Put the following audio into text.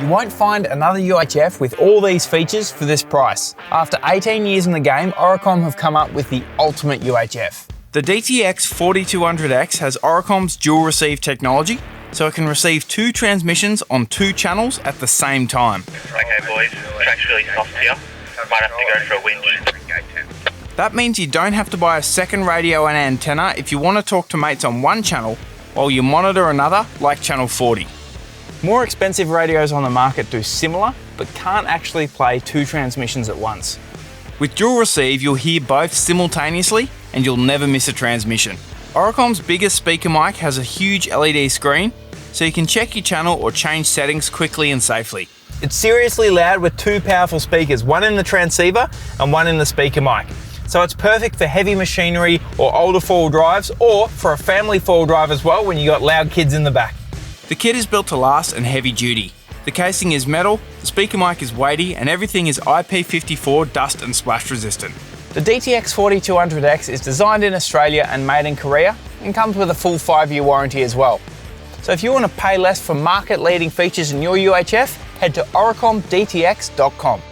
You won't find another UHF with all these features for this price. After 18 years in the game, Oricom have come up with the ultimate UHF. The DTX4200X has Oricom's Dual Receive technology, so it can receive 2 transmissions on 2 channels at the same time. Okay boys, track's really soft here. Might have to go for a winch. That means you don't have to buy a second radio and antenna if you want to talk to mates on one channel while you monitor another, like channel 40. More expensive radios on the market do similar, but can't actually play 2 transmissions at once. With Dual Receive, you'll hear both simultaneously and you'll never miss a transmission. Oricom's biggest speaker mic has a huge LED screen, so you can check your channel or change settings quickly and safely. It's seriously loud with 2 powerful speakers, one in the transceiver and one in the speaker mic. So it's perfect for heavy machinery or older 4-wheel drives, or for a family 4-wheel drive as well when you got loud kids in the back. The kit is built to last and heavy duty. The casing is metal, the speaker mic is weighty, and everything is IP54 dust and splash resistant. The DTX4200X is designed in Australia and made in Korea, and comes with a full 5-year warranty as well. So if you want to pay less for market-leading features in your UHF, head to oricomdtx.com.